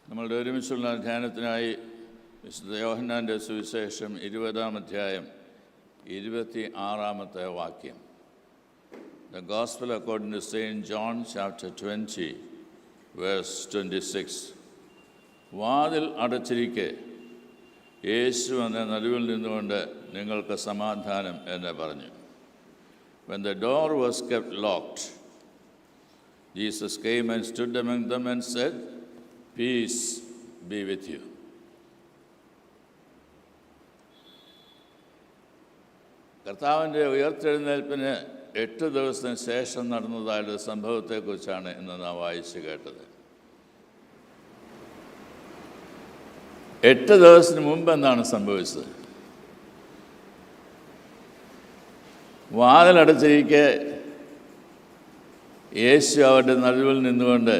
നമ്മളുടെ ഒരുമിച്ചുള്ള ധ്യാനത്തിനായി വിശുദ്ധ യോഹന്നാൻ്റെ സുവിശേഷം 20-ാം അധ്യായം 26-ാമത്തെ വാക്യം. The Gospel according to St. John chapter 20 verse 26. വാതിൽ അടച്ചിരിക്കെ യേശു എന്ന നടുവിൽ നിന്നുകൊണ്ട് നിങ്ങൾക്ക് സമാധാനം എന്ന് പറഞ്ഞു. When the door was kept locked, Jesus came and stood among them and said, Peace be with you. കർത്താവിൻ്റെ ഉയർത്തെഴുന്നേൽപ്പിന് 8 ദിവസത്തിന് ശേഷം നടന്നതായുള്ള സംഭവത്തെക്കുറിച്ചാണ് ഇന്ന് നാം വായിച്ചു കേട്ടത്. 8 ദിവസത്തിന് മുമ്പ് എന്താണ് സംഭവിച്ചത്? വാതിലടച്ചിരിക്കെ യേശു അവരുടെ നടുവിൽ നിന്നുകൊണ്ട്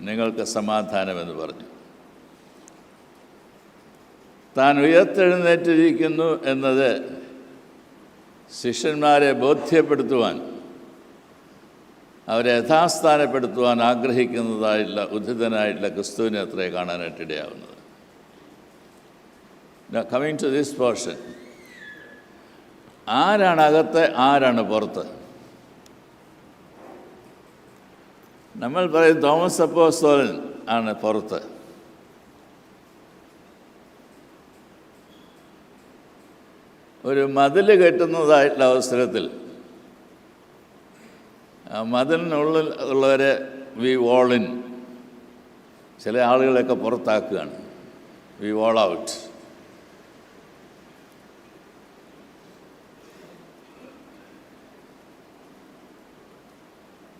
നിങ്ങൾക്ക് സമാധാനമെന്ന് പറഞ്ഞു. താൻ ഉയർത്തെഴുന്നേറ്റിരിക്കുന്നു എന്നത് ശിഷ്യന്മാരെ ബോധ്യപ്പെടുത്തുവാൻ, അവരെ യഥാസ്ഥാനപ്പെടുത്തുവാൻ ആഗ്രഹിക്കുന്നതായിട്ടുള്ള ഉദ്ധിതനായിട്ടുള്ള ക്രിസ്തുവിനെ അത്രേ കാണാനായിട്ടിടയാവുന്നത്. കമ്മിങ് ടു ദിസ് പോർഷൻ, ആരാണ് അകത്ത്, ആരാണ് പുറത്ത്? നമ്മൾ പറയും തോമസ് അപ്പോസ്തലൻ ആണ് പുറത്ത്. ഒരു മതിൽ കെട്ടുന്നതായിട്ടുള്ള അവസരത്തിൽ ആ മതിലിനുള്ളിൽ ഉള്ളവരെ വി വോൾ ഇൻ, ചില ആളുകളെയൊക്കെ പുറത്താക്കുകയാണ്, വി വോൾ ഔട്ട്.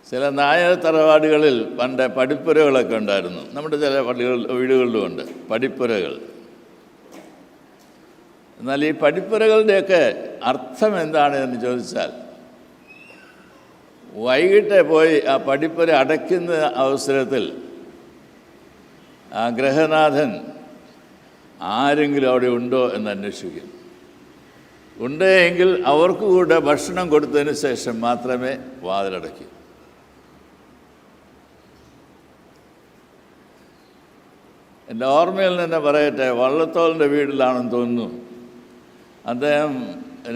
ചില നായർ തറവാടുകളിൽ പണ്ട് പടിപ്പുരകളൊക്കെ ഉണ്ടായിരുന്നു. നമ്മുടെ ചില വീടുകളിലുമുണ്ട് പടിപ്പുരകൾ. എന്നാൽ ഈ പടിപ്പുരകളുടെയൊക്കെ അർത്ഥം എന്താണ് എന്ന് ചോദിച്ചാൽ, വൈകിട്ട് പോയി ആ പടിപ്പുര അടയ്ക്കുന്ന അവസരത്തിൽ ആ ഗൃഹനാഥൻ ആരെങ്കിലും അവിടെ ഉണ്ടോ എന്ന് അന്വേഷിക്കും. ഉണ്ടെങ്കിൽ അവർക്ക് കൂടെ ഭക്ഷണം കൊടുത്തതിന് ശേഷം മാത്രമേ വാതിലടയ്ക്കൂ. എൻ്റെ ഓർമ്മയിൽ തന്നെ പറയട്ടെ, വള്ളത്തോളിൻ്റെ വീട്ടിലാണെന്ന് തോന്നുന്നു, അദ്ദേഹം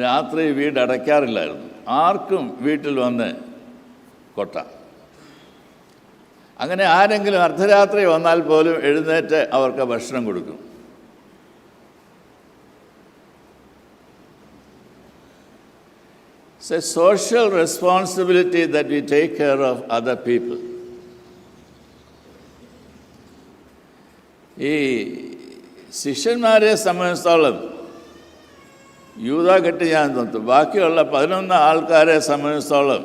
രാത്രി വീട് അടയ്ക്കാറില്ലായിരുന്നു. ആർക്കും വീട്ടിൽ വന്ന് കൊട്ടാം. അങ്ങനെ ആരെങ്കിലും അർദ്ധരാത്രി വന്നാൽ പോലും എഴുന്നേറ്റ് അവർക്ക് ഭക്ഷണം കൊടുക്കും. It's a social responsibility that we take care of other people. ഈ ശിഷ്യന്മാരെ സംബന്ധിച്ചിടത്തോളം യൂദാ കെട്ടി ഞാൻ തോന്നു, ബാക്കിയുള്ള 11 ആൾക്കാരെ സംബന്ധിച്ചിടത്തോളം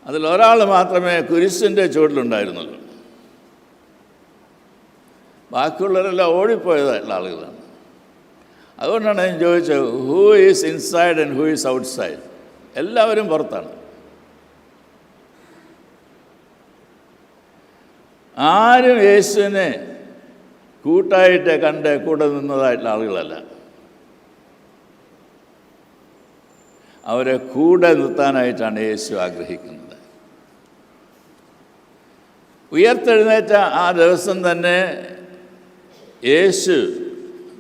അതിലൊരാൾ മാത്രമേ കുരിശിൻ്റെ ചുവട്ടിലുണ്ടായിരുന്നുള്ളൂ. ബാക്കിയുള്ളവരെല്ലാം ഓടിപ്പോയതായിട്ടുള്ള ആളുകളാണ്. അതുകൊണ്ടാണ് ഞാൻ ചോദിച്ചത്, who is inside and who is outside? എല്ലാവരും പുറത്താണ്. ആരും യേശുവിനെ കൂട്ടായിട്ട് കണ്ട് കൂടെ നിന്നതായിട്ടുള്ള ആളുകളല്ല. അവരെ കൂടെ നിർത്താനായിട്ടാണ് യേശു ആഗ്രഹിക്കുന്നത്. ഉയർത്തെഴുന്നേറ്റ ആ ദിവസം തന്നെ യേശു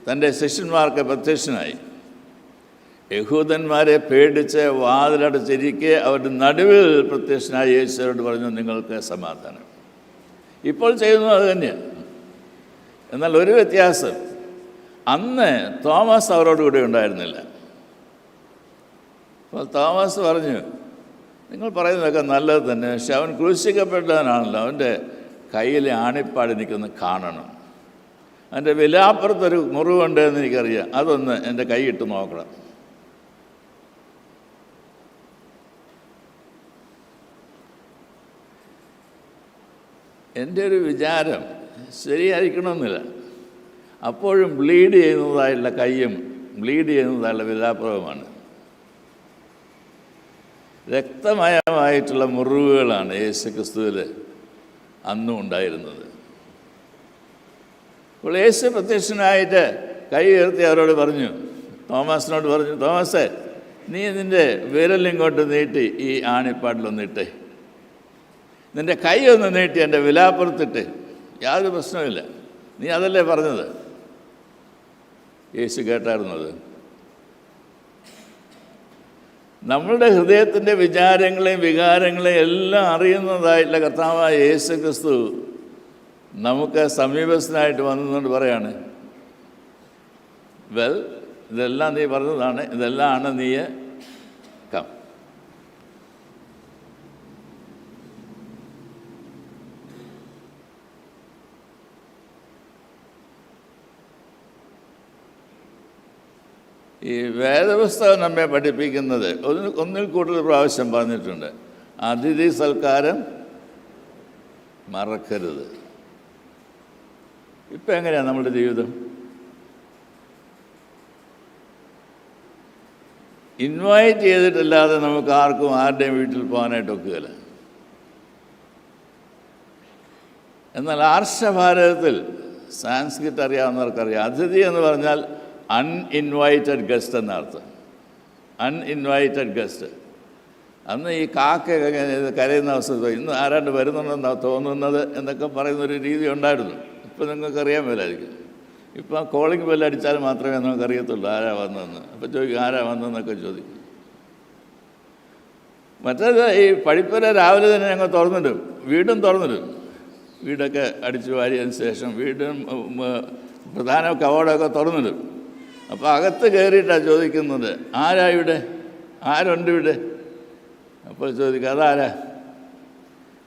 തൻ്റെ ശിഷ്യന്മാർക്ക് പ്രത്യക്ഷനായി. യഹൂദന്മാരെ പേടിച്ച് വാതിലടച്ചിരിക്കെ അവരുടെ നടുവിൽ പ്രത്യക്ഷനായി യേശു അവരോട് പറഞ്ഞു, നിങ്ങൾക്ക് സമാധാനം. ഇപ്പോൾ ചെയ്യുന്നത് അത് തന്നെയാണ്. എന്നാൽ ഒരു വ്യത്യാസം, അന്ന് തോമസ് അവരോട് കൂടെ ഉണ്ടായിരുന്നില്ല. അപ്പോൾ തോമസ് പറഞ്ഞു, നിങ്ങൾ പറയുന്നതൊക്കെ നല്ലത് തന്നെ, പക്ഷെ അവൻ ക്രൂശിക്കപ്പെട്ടവനാണല്ലോ, അവൻ്റെ കയ്യിലെ ആണിപ്പാട് എനിക്കൊന്ന് കാണണം, അവൻ്റെ വിലാപ്പുറത്തൊരു മുറിവുണ്ട് എന്ന് എനിക്കറിയാം, അതൊന്ന് എൻ്റെ കൈയിട്ട് നോക്കണം. എൻ്റെ ഒരു വിചാരം ശരിയായിരിക്കണമെന്നില്ല. അപ്പോഴും ബ്ലീഡ് ചെയ്യുന്നതായുള്ള കയ്യും ബ്ലീഡ് ചെയ്യുന്നതായുള്ള വിലാപ്പുറവുമാണ്. രക്തമയമായിട്ടുള്ള മുറിവുകളാണ് യേശുക്രിസ്തുവിൽ അന്നും ഉണ്ടായിരുന്നത്. അപ്പോൾ യേശു പ്രത്യക്ഷനായിട്ട് കൈ ഉയർത്തി അവരോട് പറഞ്ഞു, തോമസിനോട് പറഞ്ഞു, തോമസേ, നീ നിൻ്റെ വിരലിങ്ങോട്ട് നീട്ടി ഈ ആണിപ്പാട്ടിലൊന്നിട്ടേ, നിൻ്റെ കൈ ഒന്ന് നീട്ടി എൻ്റെ വിലാപ്പുറത്തിട്ട് യാതൊരു പ്രശ്നവുമില്ല. നീ അതല്ലേ പറഞ്ഞത്. യേശു കേട്ടായിരുന്നത്. നമ്മളുടെ ഹൃദയത്തിൻ്റെ വിചാരങ്ങളെയും വികാരങ്ങളെയും എല്ലാം അറിയുന്നതായിട്ടുള്ള കർത്താവായ യേശു ക്രിസ്തു നമുക്ക് സമീപസ്ഥനായിട്ട് വന്നതുകൊണ്ട് പറയാണ്, വെൽ, ഇതെല്ലാം നീ പറഞ്ഞതാണ്, ഇതെല്ലാം ആണ് നീ കം. ഈ വേദപുസ്തകം നമ്മെ പഠിപ്പിക്കുന്നത് ഒന്നിൽ കൂടുതൽ പ്രാവശ്യം പറഞ്ഞിട്ടുണ്ട്, അതിഥി സൽക്കാരം മറക്കരുത്. ഇപ്പം എങ്ങനെയാണ് നമ്മുടെ ജീവിതം? ഇൻവൈറ്റ് ചെയ്തിട്ടല്ലാതെ നമുക്ക് ആർക്കും ആരുടെയും വീട്ടിൽ പോകാനായിട്ട് ഒക്കുകയില്ല. എന്നാൽ ആർഷഭാരതത്തിൽ സാൻസ്ക്രിറ്റ് അറിയാവുന്നവർക്കറിയാം, അതിഥി എന്ന് പറഞ്ഞാൽ അൺഇൻവൈറ്റഡ് ഗസ്റ്റ് എന്നർത്ഥം. Uninvited guest. അന്ന് ഈ കാക്കയൊക്കെ കരയുന്ന അവസരത്തിൽ ഇന്ന് ആരാണ്ട് വരുന്നുണ്ടെന്നാണ് തോന്നുന്നത് എന്നൊക്കെ പറയുന്നൊരു രീതി ഉണ്ടായിരുന്നു. ഇപ്പം നിങ്ങൾക്കറിയാൻ മേലായിരിക്കും. ഇപ്പം കോളിംഗ് ബെല്ലടിച്ചാൽ മാത്രമേ നമുക്കറിയത്തുള്ളൂ ആരാ വന്നതെന്ന്. അപ്പം ചോദിക്കും ആരാ വന്നതെന്നൊക്കെ ചോദിക്കും. മറ്റേത് ഈ പടിപ്പുര രാവിലെ തന്നെ ഞങ്ങൾ തുറന്നിടും, വീടും തുറന്നിടും. വീടൊക്കെ അടിച്ചു വാരിയതിന് ശേഷം വീടും പ്രധാന കവാടമൊക്കെ തുറന്നിടും. അപ്പോൾ അകത്ത് കയറിയിട്ടാണ് ചോദിക്കുന്നത്, ആരാ ഇവിടെ, ആരുണ്ട് ഇവിടെ? അപ്പോൾ ചോദിക്കുക അതാരാ.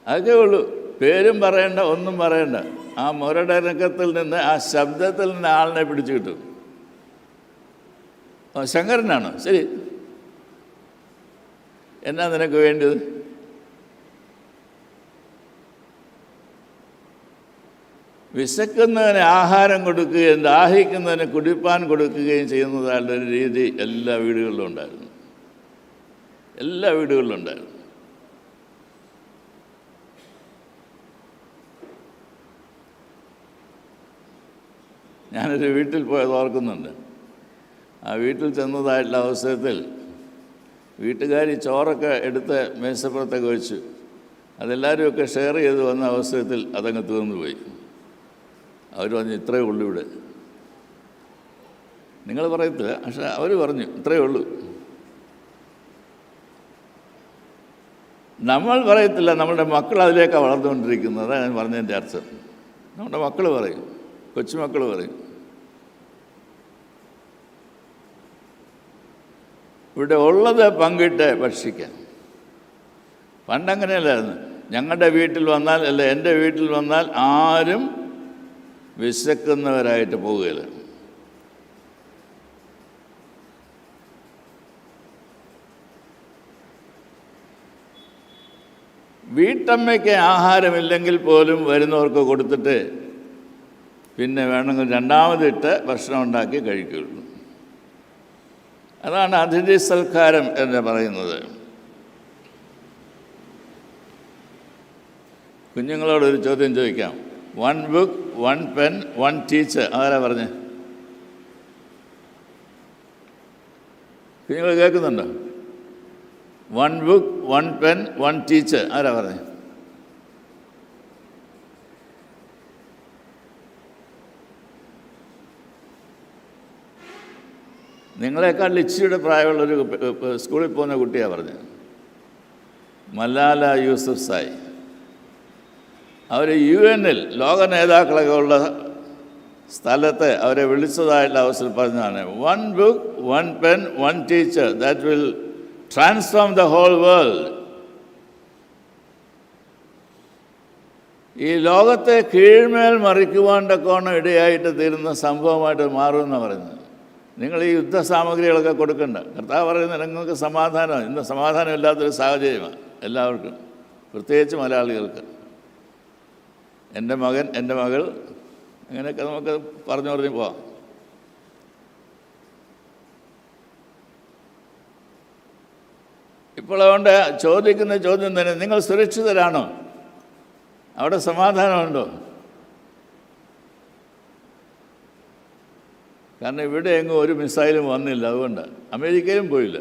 അതൊക്കെ ഉള്ളൂ. പേരും പറയണ്ട, ഒന്നും പറയണ്ട. ആ മുരടനക്കത്തിൽ നിന്ന്, ആ ശബ്ദത്തിൽ നിന്ന് ആളിനെ പിടിച്ചു കിട്ടും. ശങ്കരനാണോ? ശരി, എന്നാ നിനക്ക് വേണ്ടത്? വിശക്കുന്നതിന് ആഹാരം കൊടുക്കുകയും ദാഹിക്കുന്നതിന് കുടിപ്പാൻ കൊടുക്കുകയും ചെയ്യുന്നതായുള്ള ഒരു രീതി എല്ലാ വീടുകളിലും ഉണ്ടായിരുന്നു. എല്ലാ വീടുകളിലും ഉണ്ടായിരുന്നു. ഞാനൊരു വീട്ടിൽ പോയത് ഓർക്കുന്നുണ്ട്. ആ വീട്ടിൽ ചെന്നതായിട്ടുള്ള അവസരത്തിൽ വീട്ടുകാരി ചോറൊക്കെ എടുത്ത് മേശപ്പുറത്തൊക്കെ വെച്ചു. അതെല്ലാവരും ഒക്കെ ഷെയർ ചെയ്ത് വന്ന അവസരത്തിൽ അതങ്ങ് തീർന്നു പോയി. അവർ പറഞ്ഞു ഇത്രയേ ഉള്ളൂ ഇവിടെ. നിങ്ങൾ പറയത്തില്ല, പക്ഷെ അവർ പറഞ്ഞു ഇത്രയേ ഉള്ളൂ. നമ്മൾ പറയത്തില്ല, നമ്മുടെ മക്കൾ അതിലേക്കാണ് വളർന്നുകൊണ്ടിരിക്കുന്നത്. അതാണ് ഞാൻ പറഞ്ഞതിൻ്റെ അർത്ഥം. നമ്മുടെ മക്കൾ പറയും, കൊച്ചുമക്കൾ പറയും. ഇവിടെ ഉള്ളത് പങ്കിട്ട് ഭക്ഷിക്കാം. പണ്ടങ്ങനെയല്ലായിരുന്നു. ഞങ്ങളുടെ വീട്ടിൽ വന്നാൽ, അല്ല എൻ്റെ വീട്ടിൽ വന്നാൽ ആരും വിശക്കുന്നവരായിട്ട് പോവുകയില്ല. വീട്ടമ്മയ്ക്ക് ആഹാരമില്ലെങ്കിൽ പോലും വരുന്നവർക്ക് കൊടുത്തിട്ട് പിന്നെ വേണമെങ്കിൽ രണ്ടാമതിട്ട് ഭക്ഷണം ഉണ്ടാക്കി കഴിക്കുകയുള്ളൂ. അതാണ് അതിഥി സൽക്കാരം എന്ന് പറയുന്നത്. കുഞ്ഞുങ്ങളോടൊരു ചോദ്യം ചോദിക്കാം. 1 book, 1 pen, 1 teacher. ആരാ പറഞ്ഞേ? കുഞ്ഞുങ്ങൾ കേൾക്കുന്നുണ്ടോ? 1 book, 1 pen, 1 teacher. ആരാ പറഞ്ഞേ? നിങ്ങളെക്കാൾ ഇച്ചിരിയുടെ പ്രായമുള്ളൊരു സ്കൂളിൽ പോകുന്ന കുട്ടിയാണ് പറഞ്ഞത്. മലാല യൂസഫ് സായി. അവർ UN ലോക നേതാക്കളൊക്കെ ഉള്ള സ്ഥലത്ത് അവരെ വിളിച്ചതായിട്ടുള്ള അവസരം പറഞ്ഞതാണ് 1 book, 1 pen, 1 teacher that will transform the whole world. ഈ ലോകത്തെ കീഴ്മേൽ മറിക്കുവാണ്ടൊക്കെ ഇടയായിട്ട് തീരുന്ന സംഭവമായിട്ട് മാറുമെന്നാണ് പറയുന്നത്. നിങ്ങൾ ഈ യുദ്ധസാമഗ്രികളൊക്കെ കൊടുക്കണ്ട. കർത്താവ് പറയുന്നത് നിങ്ങൾക്ക് സമാധാനം. ഇന്ന് സമാധാനമില്ലാത്തൊരു സാഹചര്യമാണ് എല്ലാവർക്കും, പ്രത്യേകിച്ച് മലയാളികൾക്ക്. എൻ്റെ മകൻ, എൻ്റെ മകൾ, അങ്ങനെയൊക്കെ നമുക്ക് പറഞ്ഞു പോവാം. ഇപ്പോൾ അതുകൊണ്ട് ചോദിക്കുന്ന ചോദ്യം തന്നെ, നിങ്ങൾ സുരക്ഷിതരാണോ? അവിടെ സമാധാനമുണ്ടോ? കാരണം ഇവിടെ എങ്ങും ഒരു മിസൈലും വന്നില്ല. അതുകൊണ്ട് അമേരിക്കയിലും പോയില്ല.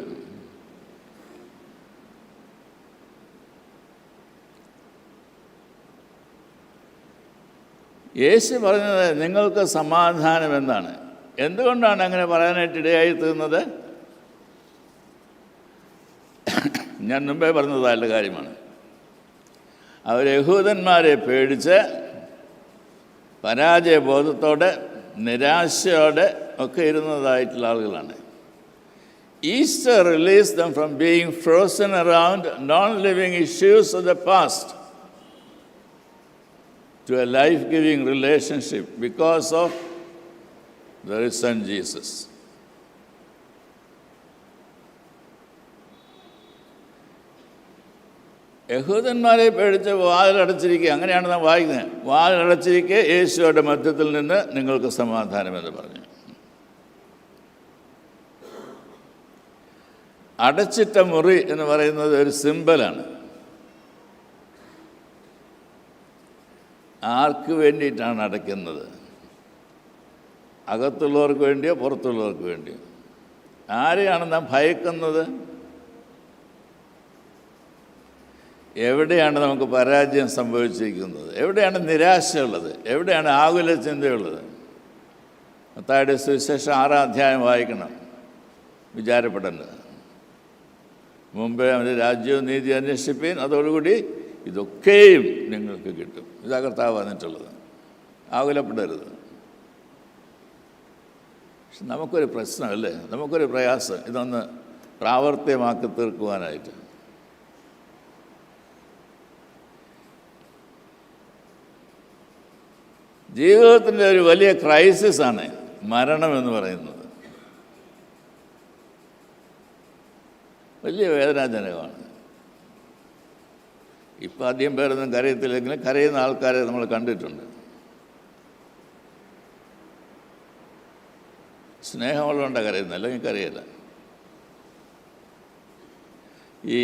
യേശു പറഞ്ഞത് നിങ്ങൾക്ക് സമാധാനം എന്നാണ്. എന്തുകൊണ്ടാണ് അങ്ങനെ പറയാനായിട്ട് ഇടയായി തീർന്നത്? ഞാൻ മുമ്പേ പറഞ്ഞതായുള്ള കാര്യമാണ്. അവർ യഹൂദന്മാരെ പേടിച്ച് പരാജയബോധത്തോടെ നിരാശയോടെ ഒക്കെ ഇരുന്നതായിട്ടുള്ള ആളുകളാണ്. Easter released them from being frozen around non-living issues of the past to a life-giving relationship because of the risen Jesus. യഹൂദന്മാരെ പേടിച്ച് വാതിലടച്ചിരിക്കുക, അങ്ങനെയാണ് നാം വായിക്കുന്നത്. വാതിലടച്ചിരിക്കെ യേശുവിടെ മധ്യത്തിൽ നിന്ന് നിങ്ങൾക്ക് സമാധാനമെന്ന് പറഞ്ഞു. അടച്ചിട്ട മുറി എന്ന് പറയുന്നത് ഒരു സിമ്പലാണ്. ആർക്ക് വേണ്ടിയിട്ടാണ് അടയ്ക്കുന്നത്? അകത്തുള്ളവർക്ക് വേണ്ടിയോ പുറത്തുള്ളവർക്ക് വേണ്ടിയോ? ആരെയാണ് നാം ഭയക്കുന്നത്? എവിടെയാണ് നമുക്ക് പരാജയം സംഭവിച്ചിരിക്കുന്നത്? എവിടെയാണ് നിരാശയുള്ളത്? എവിടെയാണ് ആകുല ചിന്തയുള്ളത്? മത്തായിയുടെ സുവിശേഷം 6-ാം അധ്യായം വായിക്കണം. വിചാരപ്പെടേണ്ടത് മുമ്പേ അവൻ്റെ രാജ്യവും നീതി അന്വേഷിപ്പീൻ, അതോടുകൂടി ഇതൊക്കെയും നിങ്ങൾക്ക് കിട്ടും. ഇതാ കർത്താവ് വന്നിട്ടുള്ളത്. ആകുലപ്പെടരുത്. പക്ഷെ നമുക്കൊരു പ്രശ്നമല്ലേ, നമുക്കൊരു പ്രയാസം ഇതൊന്ന് പ്രാവർത്തികമാക്കി തീർക്കുവാനായിട്ട്. ജീവിതത്തിൻ്റെ ഒരു വലിയ ക്രൈസിസാണ് മരണം എന്ന് പറയുന്നത്. വലിയ വേദനാജനകമാണ്. ഇപ്പം അധികം പേരൊന്നും കരയത്തില്ലെങ്കിലും കരയുന്ന ആൾക്കാരെ നമ്മൾ കണ്ടിട്ടുണ്ട്. സ്നേഹമുള്ളതുകൊണ്ടാണ് കരയുന്നത്, അല്ലെങ്കിൽ കരയില്ല. ഈ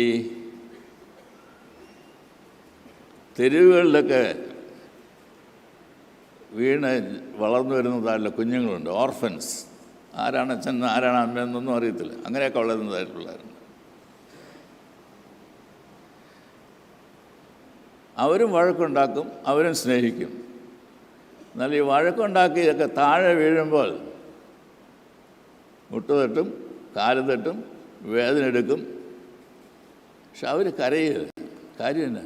തെരുവുകളിലൊക്കെ വീണ് വളർന്നു വരുന്നതായിട്ടുള്ള കുഞ്ഞുങ്ങളുണ്ട്, ഓർഫൻസ്. ആരാണ് അച്ഛൻ ആരാണ് അമ്മയെന്നൊന്നും അറിയത്തില്ല. അങ്ങനെയൊക്കെ വളരുന്നതായിട്ടുള്ളവരുണ്ട്. അവരും വഴക്കുണ്ടാക്കും, അവരും സ്നേഹിക്കും. എന്നാൽ ഈ വഴക്കുണ്ടാക്കിയൊക്കെ താഴെ വീഴുമ്പോൾ മുട്ടുതട്ടും, കാല് തട്ടും, വേദന എടുക്കും. പക്ഷെ അവർ കരയുക. കാര്യം എന്നാ?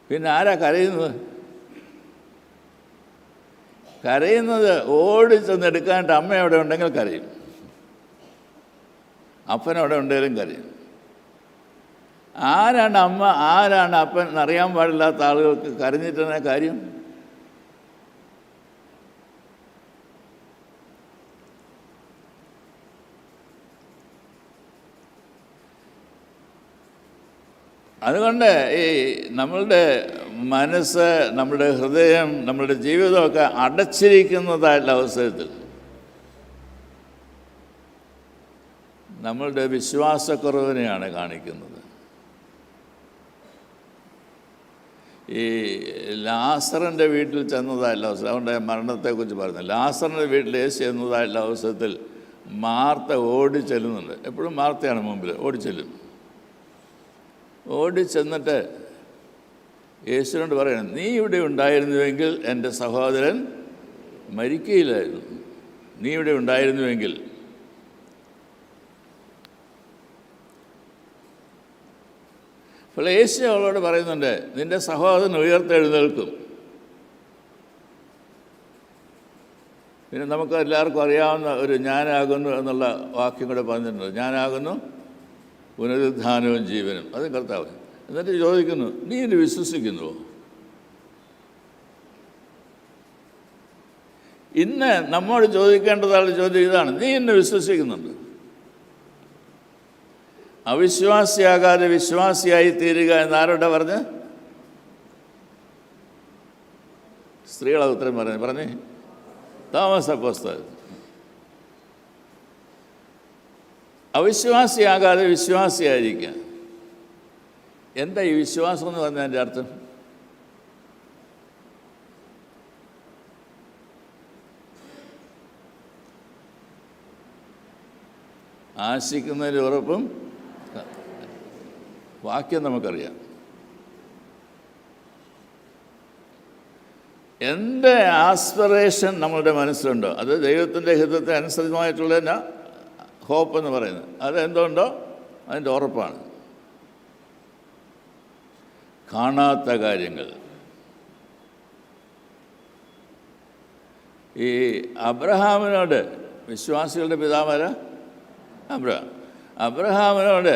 പിന്നെ ആരാ കരയുന്നത്? കരയുന്നത് ഓടിച്ചെന്ന് എടുക്കാനായിട്ട് അമ്മ അവിടെ ഉണ്ടെങ്കിൽ കരയും, അപ്പനവിടെ ഉണ്ടെങ്കിലും കരയും. ആരാണ് അമ്മ, ആരാണ് അപ്പൻ എന്നറിയാൻ പാടില്ലാത്ത ആളുകൾക്ക് കരഞ്ഞിട്ടെന്ന കാര്യം? അതുകൊണ്ട് ഈ നമ്മളുടെ മനസ്സ്, നമ്മുടെ ഹൃദയം, നമ്മളുടെ ജീവിതമൊക്കെ അടച്ചിരിക്കുന്നതായിട്ടുള്ള അവസരത്തിൽ നമ്മളുടെ വിശ്വാസക്കുറവിനെയാണ് കാണിക്കുന്നത്. ഈ ലാസറിൻ്റെ വീട്ടിൽ ചെന്നതായിട്ടുള്ള അവസരം, അവൻ്റെ മരണത്തെക്കുറിച്ച് പറഞ്ഞു. ലാസറിൻ്റെ വീട്ടിൽ യേശു ചെന്നതായിട്ടുള്ള അവസരത്തിൽ മാർത്ത ഓടിച്ചെല്ലുന്നുണ്ട്. എപ്പോഴും മാർത്തയാണ് മുമ്പിൽ ഓടിച്ചെല്ലും. ഓടിച്ചെന്നിട്ട് യേശുവിനോട് പറയണം, നീ ഇവിടെ ഉണ്ടായിരുന്നുവെങ്കിൽ എൻ്റെ സഹോദരൻ മരിക്കുകയില്ലായിരുന്നു. നീ ഇവിടെ ഉണ്ടായിരുന്നുവെങ്കിൽ. അപ്പോൾ യേശു അവളോട് പറയുന്നുണ്ട്, നിൻ്റെ സഹോദരൻ ഉയർത്തെഴുന്നേൽക്കും. പിന്നെ നമുക്ക് എല്ലാവർക്കും അറിയാവുന്ന ഒരു ഞാനാകുന്നു എന്നുള്ള വാക്യം കൂടെ പറഞ്ഞിട്ടുണ്ട്. ഞാനാകുന്നു പുനരുദ്ധാനവും ജീവനും. അത് കർത്താവ്. എന്നിട്ട് ചോദിക്കുന്നു, നീ ഇത് വിശ്വസിക്കുന്നുവോ? ഇന്ന് നമ്മോട് ചോദിക്കേണ്ടതായുള്ള ചോദ്യം ഇതാണ്, നീ എന്നെ വിശ്വസിക്കുന്നുണ്ട്? അവിശ്വാസിയാകാതെ വിശ്വാസിയായി തീരുക എന്നാരോടെ പറഞ്ഞ്? സ്ത്രീകളെ ഉത്തരം പറഞ്ഞേ തോമസ് അപ്പോസ്തലൻ. അവിശ്വാസിയാകാതെ വിശ്വാസിയായിരിക്കുക. എന്താ ഈ വിശ്വാസം എന്ന് പറഞ്ഞതിൻ്റെ അർത്ഥം? ആശിക്കുന്നതിൽ ഉറപ്പും. വാക്യം നമുക്കറിയാം. എൻ്റെ ആസ്പിറേഷൻ നമ്മളുടെ മനസ്സിലുണ്ടോ, അത് ദൈവത്തിൻ്റെ ഹിതത്തെ അനുസൃതമായിട്ടുള്ള ഹോപ്പ് എന്ന് പറയുന്നത്, അതെന്തുണ്ടോ അതിൻ്റെ ഉറപ്പാണ്. കാണാത്ത കാര്യങ്ങൾ. ഈ അബ്രഹാമിനോട്, വിശ്വാസികളുടെ പിതാവാരാ അബ്രഹാമിനോട്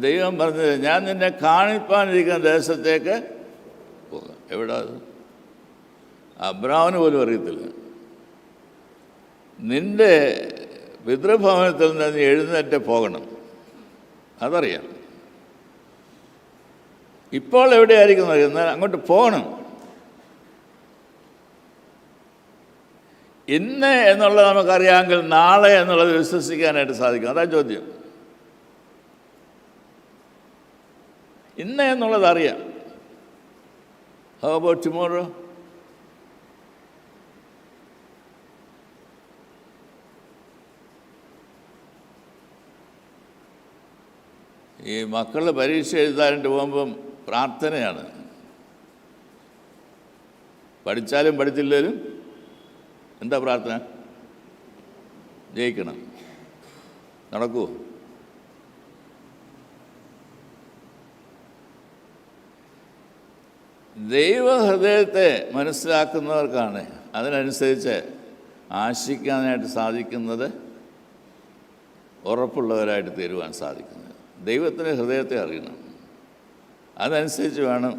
ദൈവം പറഞ്ഞത്, ഞാൻ നിന്നെ കാണിപ്പാനിരിക്കുന്ന ദേശത്തേക്ക് പോകാം. എവിടെ? അബ്രഹാമിന് പോലും അറിയത്തില്ല. നിൻ്റെ പിതൃഭവനത്തിൽ നിന്ന് നീ എഴുന്നേറ്റ് പോകണം, അതറിയാം. ഇപ്പോൾ എവിടെയായിരിക്കും എന്നാൽ അങ്ങോട്ട് പോകണം. ഇന്ന് എന്നുള്ളത് നമുക്കറിയാമെങ്കിൽ നാളെ എന്നുള്ളത് വിശ്വസിക്കാനായിട്ട് സാധിക്കും. അതാ ചോദ്യം. ഇന്ന് എന്നുള്ളത് അറിയാം. How about tomorrow? ഈ മക്കൾ പരീക്ഷ എഴുതാനായിട്ട് പോകുമ്പം പ്രാർത്ഥനയാണ്. പഠിച്ചാലും പഠിച്ചില്ലേലും എന്താ പ്രാർത്ഥന? ജയിക്കണം. നടക്കുമോ? ദൈവഹൃദയത്തെ മനസ്സിലാക്കുന്നവർക്കാണ് അതിനനുസരിച്ച് ആശിക്കാനായിട്ട് സാധിക്കുന്നത്, ഉറപ്പുള്ളവരായിട്ട് തീരുവാൻ സാധിക്കുന്നത്. ദൈവത്തിൻ്റെ ഹൃദയത്തെ അറിയണം, അതനുസരിച്ച് വേണം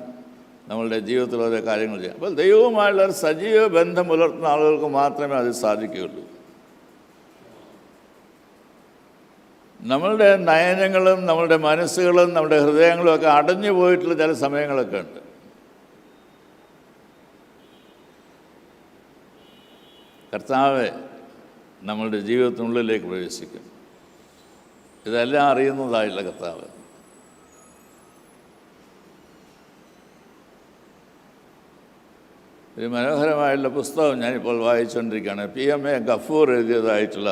നമ്മളുടെ ജീവിതത്തിൽ ഓരോ കാര്യങ്ങൾ ചെയ്യാം. അപ്പോൾ ദൈവവുമായുള്ള ഒരു സജീവ ബന്ധം പുലർത്തുന്ന ആളുകൾക്ക് മാത്രമേ അത് സാധിക്കുകയുള്ളൂ. നമ്മളുടെ നയനങ്ങളും നമ്മളുടെ മനസ്സുകളും നമ്മുടെ ഹൃദയങ്ങളും ഒക്കെ അടഞ്ഞു പോയിട്ടുള്ള ചില സമയങ്ങളൊക്കെ ഉണ്ട്. കർത്താവ് നമ്മളുടെ ജീവിതത്തിനുള്ളിലേക്ക് പ്രവേശിക്കും. ഇതെല്ലാം അറിയുന്നതായിട്ടുള്ള കർത്താവ്. ഒരു മനോഹരമായിട്ടുള്ള പുസ്തകം ഞാനിപ്പോൾ വായിച്ചുകൊണ്ടിരിക്കുകയാണ്. PMA ഗഫൂർ എഴുതിയതായിട്ടുള്ള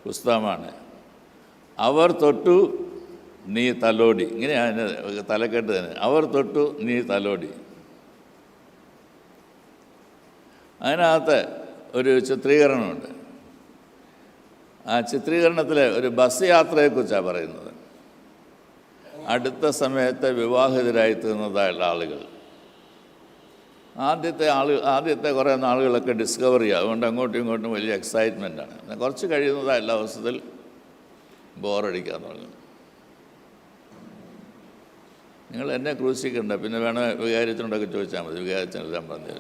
പുസ്തകമാണ്. അവർ തൊട്ടു നീ തലോടി. ഇങ്ങനെയാണ് തലക്കെട്ട് തന്നെ, അവർ തൊട്ടു നീ തലോടി. അതിനകത്ത് ഒരു ചിത്രീകരണമുണ്ട്. ആ ചിത്രീകരണത്തിൽ ഒരു ബസ് യാത്രയെക്കുറിച്ചാണ് പറയുന്നത്. അടുത്ത സമയത്ത് വിവാഹിതരായി തീർന്നതായുള്ള ആളുകൾ, ആദ്യത്തെ കുറേ നാളുകളൊക്കെ ഡിസ്കവറി ചെയ്യുക. അതുകൊണ്ട് അങ്ങോട്ടും ഇങ്ങോട്ടും വലിയ എക്സൈറ്റ്മെൻറ്റാണ്. കുറച്ച് കഴിയുന്നതായുള്ള അവസരത്തിൽ ബോറടിക്കാന്ന് പറഞ്ഞു. നിങ്ങൾ എന്നെ ക്രൂശിക്കണ്ട, പിന്നെ വേണം വികാരിച്ചോണ്ടൊക്കെ ചോദിച്ചാൽ മതി, വികാരിച്ചെല്ലാം പറഞ്ഞു.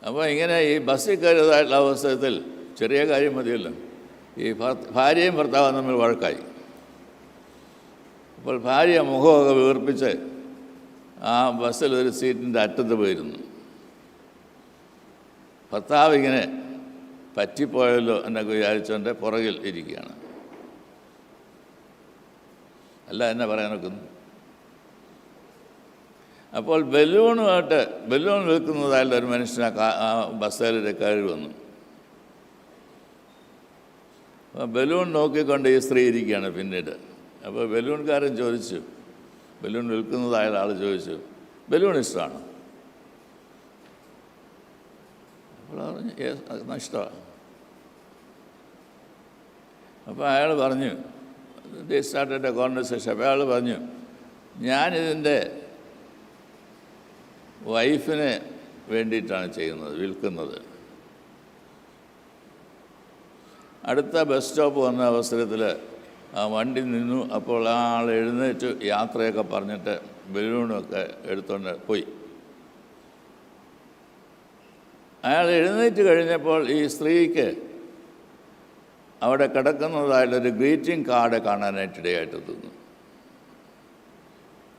അപ്പോൾ ഇങ്ങനെ ഈ ബസ്സിൽ കയറിയതായിട്ടുള്ള അവസരത്തിൽ ചെറിയ കാര്യം മതിയല്ലോ, ഈ ഭാര്യയും ഭർത്താവും തമ്മിൽ വഴക്കായി. അപ്പോൾ ഭാര്യ മുഖമൊക്കെ വീർപ്പിച്ച് ആ ബസ്സിൽ ഒരു സീറ്റിൻ്റെ അറ്റത്ത് പോയിരുന്നു. ഭർത്താവ് ഇങ്ങനെ പറ്റിപ്പോയല്ലോ എന്നൊക്കെ വിചാരിച്ചുകൊണ്ട് പുറകിൽ ഇരിക്കുകയാണ്. അല്ല എന്നെ പറയാൻ നോക്കുന്നു. അപ്പോൾ ബലൂൺ വിൽക്കുന്നതായുള്ള ഒരു മനുഷ്യൻ ആ ബസ്സിലെ കയറി വന്നു. അപ്പോൾ ബലൂൺ നോക്കിക്കൊണ്ട് ഈ സ്ത്രീ ഇരിക്കുകയാണ് പിന്നീട്. അപ്പോൾ ബലൂൺകാരൻ ചോദിച്ചു, ബലൂൺ വിൽക്കുന്നതായ ആൾ ചോദിച്ചു, ബലൂൺ ഇഷ്ടമാണ്? അപ്പോൾ പറഞ്ഞു ഇഷ്ടമാണ്. അപ്പോൾ അയാൾ പറഞ്ഞു, സ്റ്റാർട്ടഡ് എ കോൺവെർസേഷൻ. അപ്പോൾ അയാൾ പറഞ്ഞു, ഞാനിതിൻ്റെ വൈഫിന് വേണ്ടിയിട്ടാണ് ചെയ്യുന്നത്, വിൽക്കുന്നത്. അടുത്ത ബസ് സ്റ്റോപ്പ് വന്ന അവസരത്തിൽ ആ വണ്ടി നിന്നു. അപ്പോൾ ആ ആൾ എഴുന്നേറ്റ് യാത്രയൊക്കെ പറഞ്ഞിട്ട് ബലൂണൊക്കെ എടുത്തുകൊണ്ട് പോയി. അയാൾ എഴുന്നേറ്റ് കഴിഞ്ഞപ്പോൾ ഈ സ്ത്രീക്ക് അവിടെ കിടക്കുന്നതായിട്ടൊരു ഗ്രീറ്റിംഗ് കാർഡ് കാണാനായിട്ടിടയായിട്ട് തോന്നുന്നു.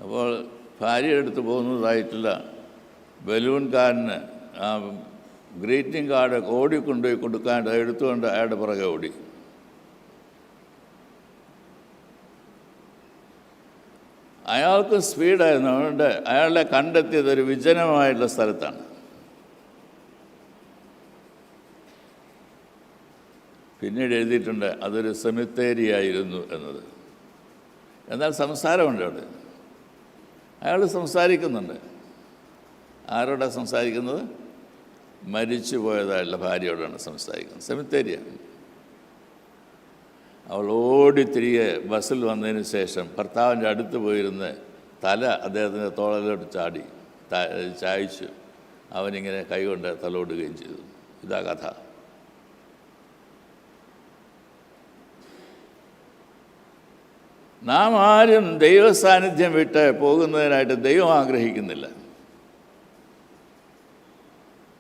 അപ്പോൾ ഭാര്യ എടുത്ത് പോകുന്നതായിട്ടുള്ള ബലൂൺകാരന് ആ ഗ്രീറ്റിംഗ് കാർഡ് ഓടിക്കൊണ്ടുപോയി കൊടുക്കാനായിട്ട് എടുത്തുകൊണ്ട് അയാളുടെ പുറകെ ഓടി. അയാൾക്ക് സ്പീഡായിരുന്നു. അതുകൊണ്ട് അയാളെ കണ്ടെത്തിയത് ഒരു വിജനമായിട്ടുള്ള സ്ഥലത്താണ്. പിന്നീട് എഴുതിയിട്ടുണ്ട് അതൊരു സെമിത്തേരിയായിരുന്നു എന്നത്. എന്നാൽ സംസാരമുണ്ട് അവിടെ, അയാൾ സംസാരിക്കുന്നുണ്ട്. ആരോടാണ് സംസാരിക്കുന്നത്? മരിച്ചു പോയതായുള്ള ഭാര്യയോടാണ് സംസാരിക്കുന്നത്. സെമിത്തേരിയാണ്. അവൾ ഓടി തിരികെ ബസ്സിൽ വന്നതിന് ശേഷം ഭർത്താവിൻ്റെ അടുത്ത് പോയിരുന്ന് തല അദ്ദേഹത്തിൻ്റെ തോളിലോട്ട് ചായച്ചു. അവനിങ്ങനെ കൈകൊണ്ട് തലോടുകയും ചെയ്തു. ഇതാ കഥ. നാം ആരും ദൈവസാന്നിധ്യം വിട്ട് പോകുന്നതിനായിട്ട് ദൈവം ആഗ്രഹിക്കുന്നില്ല.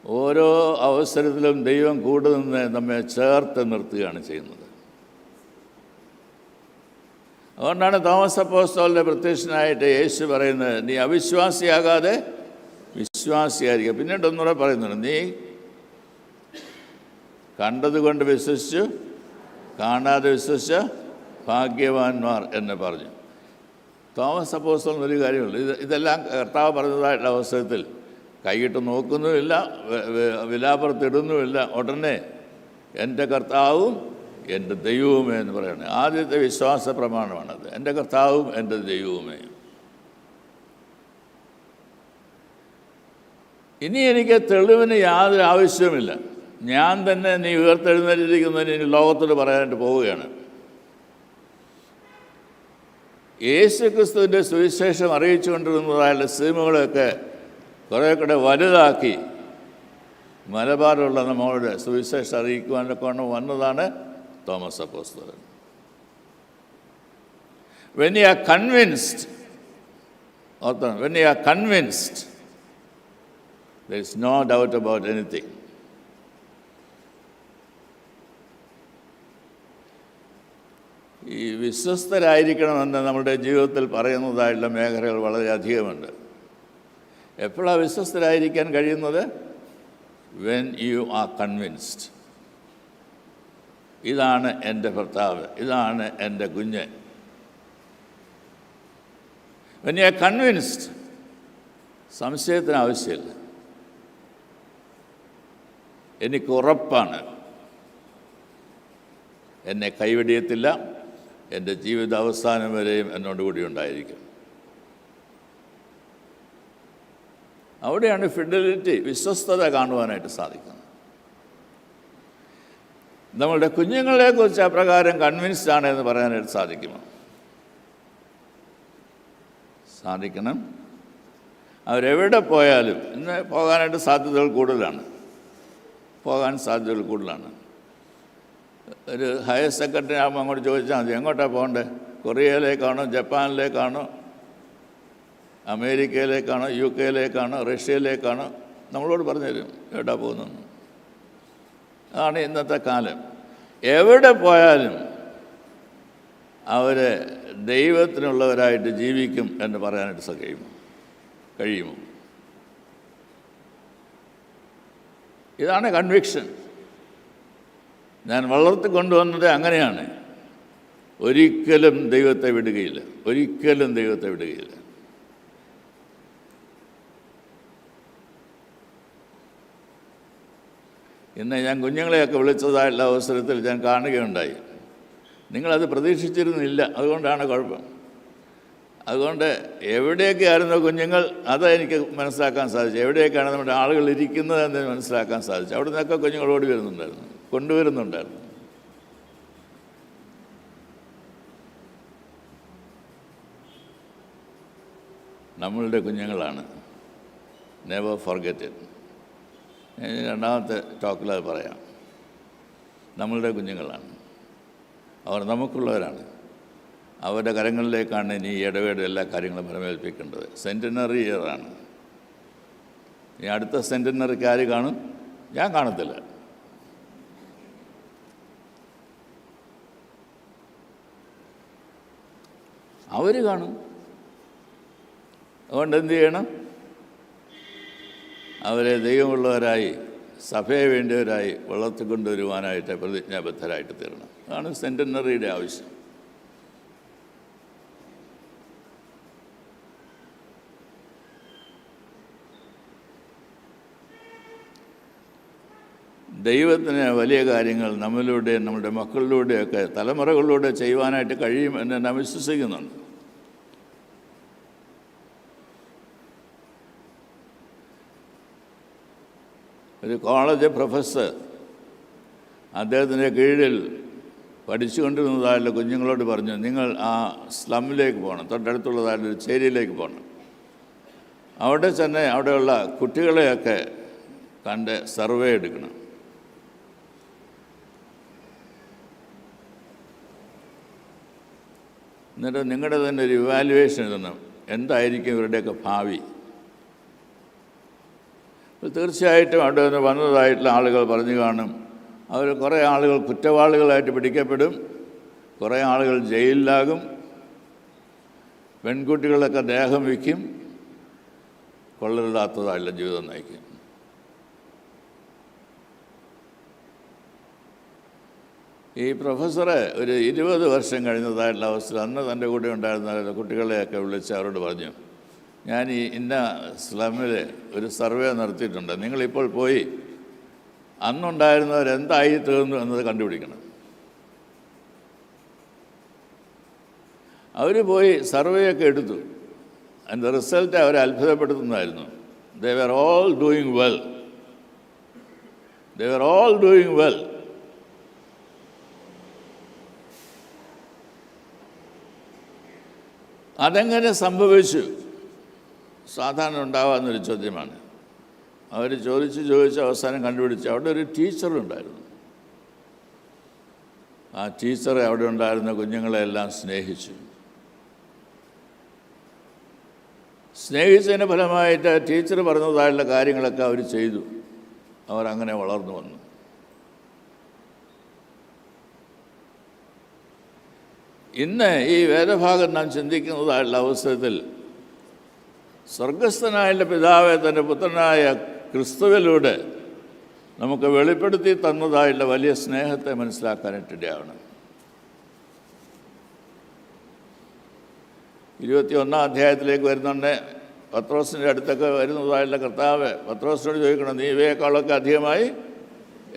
ഓരോ അവസരത്തിലും ദൈവം കൂടെ നിന്ന് നമ്മെ ചേർത്ത് നിർത്തുകയാണ് ചെയ്യുന്നത്. അതുകൊണ്ടാണ് തോമസ് അപ്പോസ്തലൻ്റെ പ്രത്യക്ഷനായിട്ട് യേശു പറയുന്നത്, നീ അവിശ്വാസിയാകാതെ വിശ്വാസിയായിരിക്കുക. പിന്നീട് ഒന്നുകൂടെ പറയുന്നുണ്ട്, നീ കണ്ടതുകൊണ്ട് വിശ്വസിച്ചു, കാണാതെ വിശ്വസിച്ച ഭാഗ്യവാന്മാർ എന്ന് പറഞ്ഞു. തോമസ് അപ്പോസ്തലനൊരു കാര്യമുള്ളൂ, ഇതെല്ലാം കർത്താവ് പറഞ്ഞതായിട്ടുള്ള അവസരത്തിൽ കൈയിട്ട് നോക്കുന്നുമില്ല, വിലാപ്പുറത്തിടുന്നുമില്ല. ഉടനെ എൻ്റെ കർത്താവും എൻ്റെ ദൈവവുമേ എന്ന് പറയണേ. ആദ്യത്തെ വിശ്വാസ പ്രമാണമാണത്, എൻ്റെ കർത്താവും എൻ്റെ ദൈവവുമേ. ഇനി എനിക്ക് തെളിവിന് യാതൊരു ആവശ്യവുമില്ല. ഞാൻ തന്നെ നീ ഉയർത്തെഴുന്നേറ്റിരിക്കുന്നതിന് ഇനി ലോകത്തോട് പറയാനായിട്ട് പോവുകയാണ്. യേശു ക്രിസ്തുവിൻ്റെ സുവിശേഷം അറിയിച്ചുകൊണ്ടിരുന്നതായുള്ള സിനിമകളൊക്കെ കുറേ കൂടെ വലുതാക്കി മലബാറിലുള്ള നമ്മളുടെ സുവിശേഷം അറിയിക്കുവാനൊക്കെ വന്നതാണ് തോമസ് അപ്പോസ്തലൻ. When you are convinced, there is no doubt about anything. ഈ വിശ്വസ്തരായിരിക്കണമെന്ന് നമ്മുടെ ജീവിതത്തിൽ പറയുന്നതായിട്ടുള്ള മേഖലകൾ വളരെയധികമുണ്ട്. എപ്പോഴാണ് വിശ്വസ്തരായിരിക്കാൻ കഴിയുന്നത്? when you are convinced. ഇതാണ് എൻ്റെ ഭർത്താവ്, ഇതാണ് എൻ്റെ കുഞ്ഞ്. when you are convinced, സംശയത്തിന് ആവശ്യമില്ല. എനിക്ക് ഉറപ്പാണ് എന്നെ കൈവെടിയത്തില്ല, എൻ്റെ ജീവിത അവസാനം വരെയും എന്നോടുകൂടി ഉണ്ടായിരിക്കും. അവിടെയാണ് ഫിഡലിറ്റി, വിശ്വസ്തത കാണുവാനായിട്ട് സാധിക്കുന്നത്. നമ്മളുടെ കുഞ്ഞുങ്ങളെക്കുറിച്ച് അപ്രകാരം കൺവിൻസ്ഡ് ആണ് എന്ന് പറയാനായിട്ട് സാധിക്കണം. അവരെവിടെ പോയാലും ഇന്ന് പോകാനായിട്ട് സാധ്യതകൾ കൂടുതലാണ്. ഒരു ഹയർ സെക്കൻഡറി ആകുമ്പോൾ അങ്ങോട്ട് ചോദിച്ചാൽ മതി, എങ്ങോട്ടാണ് പോകേണ്ടത്? കൊറിയയിലേക്കാണോ, ജപ്പാനിലേക്കാണോ, അമേരിക്കയിലേക്കാണോ, UK റഷ്യയിലേക്കാണോ? നമ്മളോട് പറഞ്ഞു തരും എവിടെ പോകുന്നെന്ന്. അതാണ് ഇന്നത്തെ കാലം. എവിടെ പോയാലും അവർ ദൈവത്തിനുള്ളവരായിട്ട് ജീവിക്കും എന്ന് പറയാനായിട്ട് കഴിയുമോ? ഇതാണ് കൺവിക്ഷൻ. ഞാൻ വളർത്തിക്കൊണ്ടുവന്നത് അങ്ങനെയാണ്. ഒരിക്കലും ദൈവത്തെ വിടുകയില്ല. ഇന്ന് ഞാൻ കുഞ്ഞുങ്ങളെയൊക്കെ വിളിച്ചതായിട്ടുള്ള അവസരത്തിൽ ഞാൻ കാണുകയുണ്ടായി. നിങ്ങളത് പ്രതീക്ഷിച്ചിരുന്നില്ല, അതുകൊണ്ടാണ് കുഴപ്പം. അതുകൊണ്ട് എവിടെയൊക്കെ ആയിരുന്നു കുഞ്ഞുങ്ങൾ, അതെനിക്ക് മനസ്സിലാക്കാൻ സാധിച്ചു. എവിടെയൊക്കെയാണ് നമ്മുടെ ആളുകൾ ഇരിക്കുന്നത് എന്ന് മനസ്സിലാക്കാൻ സാധിച്ചു. അവിടെ നിന്നൊക്കെ കുഞ്ഞുങ്ങൾ ഓടി കൊണ്ടുവരുന്നുണ്ടായിരുന്നു. നമ്മളുടെ കുഞ്ഞുങ്ങളാണ്. Never forget it. രണ്ടാമത്തെ ടോക്കിൽ അത് പറയാം. നമ്മളുടെ കുഞ്ഞുങ്ങളാണ്, അവർ നമുക്കുള്ളവരാണ്. അവരുടെ കരങ്ങളിലേക്കാണ് ഇനി ഇടവേട് എല്ലാ കാര്യങ്ങളും ഫലമേൽപ്പിക്കേണ്ടത്. സെൻറ്റിനറി ഇയറാണ്. ഇനി അടുത്ത സെൻറ്റിനറിക്ക് ആര് കാണും? ഞാൻ കാണത്തില്ല. അവർ കാണും. അതുകൊണ്ട് എന്തു ചെയ്യണം? അവരെ ദൈവമുള്ളവരായി, സഭയെ വേണ്ടിയവരായി വളർത്തിക്കൊണ്ടുവരുവാനായിട്ട് പ്രതിജ്ഞാബദ്ധരായിട്ട് തീരണം. അതാണ് സെൻറ്റിനറിയുടെ ആവശ്യം. ദൈവത്തിന് വലിയ കാര്യങ്ങൾ നമ്മളിലൂടെ, നമ്മുടെ മക്കളിലൂടെയൊക്കെ തലമുറകളിലൂടെ ചെയ്യുവാനായിട്ട് കഴിയും എന്ന് ഞാൻ വിശ്വസിക്കുന്നുണ്ട്. ഒരു കോളേജ് പ്രൊഫസർ അദ്ദേഹത്തിൻ്റെ കീഴിൽ പഠിച്ചുകൊണ്ടിരുന്നതായുള്ള കുഞ്ഞുങ്ങളോട് പറഞ്ഞു, നിങ്ങൾ ആ സ്ലമ്മിലേക്ക് പോകണം, തൊട്ടടുത്തുള്ളതായൊരു ചേരിയിലേക്ക് പോകണം. അവിടെ തന്നെ അവിടെയുള്ള കുട്ടികളെയൊക്കെ കണ്ട് സർവേ എടുക്കണം. എന്നിട്ട് നിങ്ങളുടെ തന്നെ ഒരു ഇവാലുവേഷൻ എഴുതണം, എന്തായിരിക്കും ഇവരുടെയൊക്കെ ഭാവി. തീർച്ചയായിട്ടും അവിടെ നിന്ന് വന്നതായിട്ടുള്ള ആളുകൾ പറഞ്ഞു കാണും, അവർ കുറേ ആളുകൾ കുറ്റവാളികളായിട്ട് പിടിക്കപ്പെടും, കുറേ ആളുകൾ ജയിലിലാകും, പെൺകുട്ടികളൊക്കെ ദേഹം വിൽക്കും, കൊള്ളരുതാത്തതായിട്ടുള്ള ജീവിതം നയിക്കും. ഈ പ്രൊഫസറെ ഒരു 20 വർഷം കഴിഞ്ഞതായിട്ടുള്ള അവസ്ഥ അന്ന് തൻ്റെ കൂടെ ഉണ്ടായിരുന്ന കുട്ടികളെയൊക്കെ വിളിച്ച് അവരോട് പറഞ്ഞു, ഞാൻ ഈ ഇന്ന സ്ലമ്മിൽ ഒരു സർവേ നടത്തിയിട്ടുണ്ട്, നിങ്ങളിപ്പോൾ പോയി അന്നുണ്ടായിരുന്നവരെന്തായി തീർന്നു എന്നത് കണ്ടുപിടിക്കണം. അവർ പോയി സർവേയൊക്കെ എടുത്തു. അതിൻ്റെ റിസൾട്ട് അവരെ അത്ഭുതപ്പെടുത്തുന്നതായിരുന്നു. They were all doing well. They were all doing well. അതെങ്ങനെ സംഭവിച്ചു? സാധാരണ ഉണ്ടാകാവുന്നൊരു ചോദ്യമാണ്. അവർ ചോദിച്ച് അവസാനം കണ്ടുപിടിച്ച് അവിടെ ഒരു ടീച്ചറുണ്ടായിരുന്നു. ആ ടീച്ചറെ അവിടെ ഉണ്ടായിരുന്ന കുഞ്ഞുങ്ങളെല്ലാം സ്നേഹിച്ചു. സ്നേഹിച്ചതിൻ്റെ ഫലമായിട്ട് ടീച്ചർ പറഞ്ഞതായുള്ള കാര്യങ്ങളൊക്കെ അവർ ചെയ്തു. അവരങ്ങനെ വളർന്നു വന്നു. ഇന്ന് ഈ വേദഭാഗം നാം ചിന്തിക്കുന്നതായുള്ള അവസരത്തിൽ സ്വർഗസ്ഥനായ പിതാവെ തൻ്റെ പുത്രനായ ക്രിസ്തുവിലൂടെ നമുക്ക് വെളിപ്പെടുത്തി തന്നതായുള്ള വലിയ സ്നേഹത്തെ മനസ്സിലാക്കാനിട്ടിടയാണ്. 21 അധ്യായത്തിലേക്ക് വരുന്നുണ്ട്. പത്രോസിൻ്റെ അടുത്തൊക്കെ വരുന്നതായുള്ള കർത്താവ് പത്രോസിനോട് ചോദിക്കണം, നീ ഇവയെക്കാളൊക്കെ അധികമായി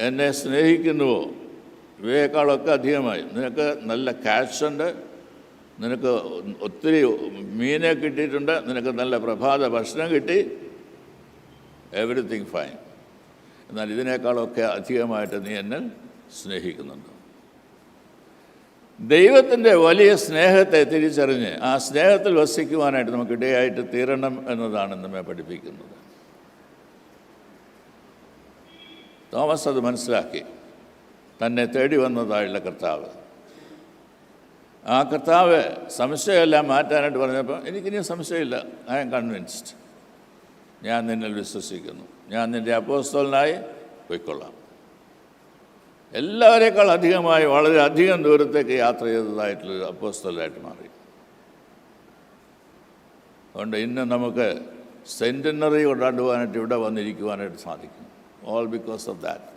എന്നെ സ്നേഹിക്കുന്നുവോ? ഇവയെക്കാളൊക്കെ അധികമായി. നിനക്ക് നല്ല ക്യാഷുണ്ട്, നിനക്ക് ഒത്തിരി മീനെ കിട്ടിയിട്ടുണ്ട്, നിനക്ക് നല്ല പ്രഭാത ഭക്ഷണം കിട്ടി, എവറിത്തിങ് ഫൈൻ. എന്നാൽ ഇതിനേക്കാളൊക്കെ അധികമായിട്ട് നീ എന്നെ സ്നേഹിക്കുന്നുണ്ട്. ദൈവത്തിൻ്റെ വലിയ സ്നേഹത്തെ തിരിച്ചറിഞ്ഞ് ആ സ്നേഹത്തിൽ വസിക്കുവാനായിട്ട് നമുക്ക് ഇടയായിട്ട് തീരണം എന്നതാണ് നമ്മെ പഠിപ്പിക്കുന്നത്. തോമസ് അത് മനസ്സിലാക്കി. തന്നെ തേടി വന്നതായുള്ള കർത്താവ്, ആ കർത്താവ് സംശയമെല്ലാം മാറ്റാനായിട്ട് പറഞ്ഞപ്പോൾ എനിക്കിനി സംശയമില്ല, ഐ ആം കൺവിൻസ്ഡ്, ഞാൻ നിന്നിൽ വിശ്വസിക്കുന്നു, ഞാൻ നിൻ്റെ അപ്പോസ്തലനായി പോയിക്കൊള്ളാം. എല്ലാവരേക്കാൾ അധികമായി വളരെ അധികം ദൂരത്തേക്ക് യാത്ര ചെയ്തതായിട്ടുള്ളൊരു അപ്പോസ്തലനായിട്ട് മാറി. അതുകൊണ്ട് ഇന്ന് നമുക്ക് സെൻറ്റനറി കൊണ്ടാടുവാനായിട്ട് ഇവിടെ വന്നിരിക്കുവാനായിട്ട് സാധിക്കും. All because of that.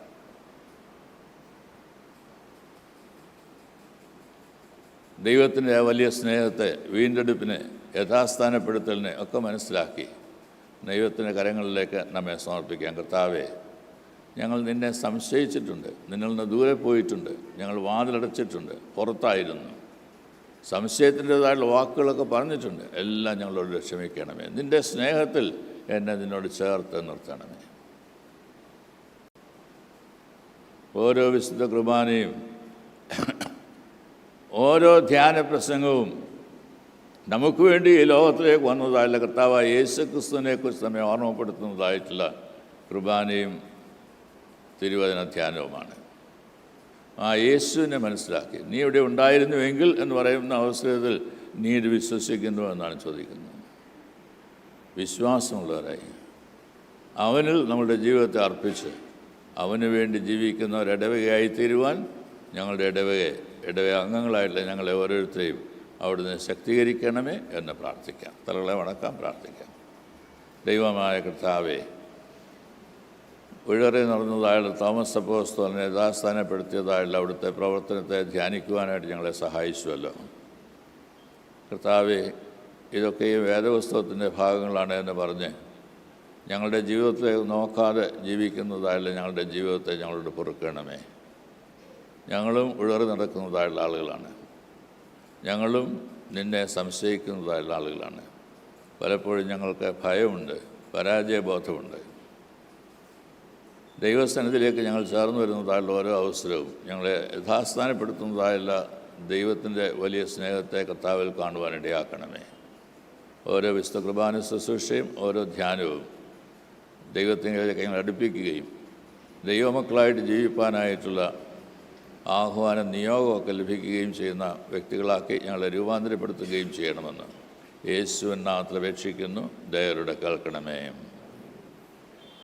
ദൈവത്തിൻ്റെ ആ വലിയ സ്നേഹത്തെ, വീണ്ടെടുപ്പിനെ, യഥാസ്ഥാനപ്പെടുത്തലിനെ ഒക്കെ മനസ്സിലാക്കി ദൈവത്തിൻ്റെ കരങ്ങളിലേക്ക് നമ്മെ സമർപ്പിക്കാം. കർത്താവേ, ഞങ്ങൾ നിന്നെ സംശയിച്ചിട്ടുണ്ട്, നിന്നിൽ നിന്ന് ദൂരെ പോയിട്ടുണ്ട്, ഞങ്ങൾ വാതിലടച്ചിട്ടുണ്ട്, പുറത്തായിരുന്നു, സംശയത്തിൻ്റെതായുള്ള വാക്കുകളൊക്കെ പറഞ്ഞിട്ടുണ്ട്. എല്ലാം ഞങ്ങളോട് ക്ഷമിക്കണമേ. നിൻ്റെ സ്നേഹത്തിൽ എന്നെ നിന്നോട് ചേർത്ത് നിർത്തണമേ. ഓരോ വിശുദ്ധ കുർബാനയും ഓരോ ധ്യാന പ്രസംഗവും നമുക്ക് വേണ്ടി ഈ ലോകത്തിലേക്ക് വന്നതായുള്ള കർത്താവായ യേശു ക്രിസ്തുവിനെക്കുറിച്ച് നമ്മെ ഓർമ്മപ്പെടുത്തുന്നതായിട്ടുള്ള കുർബാനയും തിരുവചന ധ്യാനവുമാണ്. ആ യേശുവിനെ മനസ്സിലാക്കി നീ ഇവിടെ ഉണ്ടായിരുന്നുവെങ്കിൽ എന്ന് പറയുന്ന അവസരത്തിൽ നീ ഇത് വിശ്വസിക്കുന്നു എന്നാണ് ചോദിക്കുന്നത്. വിശ്വാസമുള്ളവരായി അവനിൽ നമ്മുടെ ജീവിതത്തെ അർപ്പിച്ച് അവന് വേണ്ടി ജീവിക്കുന്ന ഒരു ഇടവകയായി തീരുവാൻ ഞങ്ങളുടെ ഇടവക അംഗങ്ങളായിട്ടുള്ള ഞങ്ങളെ ഓരോരുത്തരെയും അവിടുന്ന് ശക്തീകരിക്കണമേ എന്ന് പ്രാർത്ഥിക്കാം. തലകളെ വണക്കാം, പ്രാർത്ഥിക്കാം. ദൈവമായ കർത്താവേ, ഉഴറി നടന്നതായുള്ള തോമസ് അപ്പോസ്തലനെ യഥാസ്ഥാനപ്പെടുത്തിയതായുള്ള അവിടുത്തെ പ്രവർത്തനത്തെ ധ്യാനിക്കുവാനായിട്ട് ഞങ്ങളെ സഹായിച്ചുവല്ലോ. കർത്താവേ, ഇതൊക്കെയും വേദപുസ്തകത്തിൻ്റെ ഭാഗങ്ങളാണ് എന്ന് പറഞ്ഞ് ഞങ്ങളുടെ ജീവിതത്തെ നോക്കാതെ ജീവിക്കുന്നതായുള്ള ഞങ്ങളുടെ ജീവിതത്തെ ഞങ്ങളോട് പൊറുക്കണമേ. ഞങ്ങളും ഉഴറി നടക്കുന്നതായുള്ള ആളുകളാണ്. ഞങ്ങളും നിന്നെ സംശയിക്കുന്നതായുള്ള ആളുകളാണ്. പലപ്പോഴും ഞങ്ങൾക്ക് ഭയമുണ്ട്, പരാജയബോധമുണ്ട്. ദൈവസന്നിധിയിലേക്ക് ഞങ്ങൾ ചേർന്ന് വരുന്നതായുള്ള ഓരോ അവസരവും ഞങ്ങളെ യഥാസ്ഥാനപ്പെടുത്തുന്നതായുള്ള ദൈവത്തിൻ്റെ വലിയ സ്നേഹത്തെ കർത്താവിൽ കാണുവാനിടയാക്കണമേ. ഓരോ വിശുദ്ധ കുർബാന ശുശ്രൂഷയും ഓരോ ധ്യാനവും ദൈവത്തിലേക്ക് ഞങ്ങൾ അടുപ്പിക്കുകയും ദൈവമക്കളായിട്ട് ജീവിപ്പാനായിട്ടുള്ള ആഹ്വാനം നിയോഗമൊക്കെ ലഭിക്കുകയും ചെയ്യുന്ന വ്യക്തികളാക്കി ഞങ്ങളെ രൂപാന്തരപ്പെടുത്തുകയും ചെയ്യണമെന്ന് യേശുവിൻ നാമത്തിൽ അപേക്ഷിക്കുന്നു. ദയയോടെ കേൾക്കണമേ.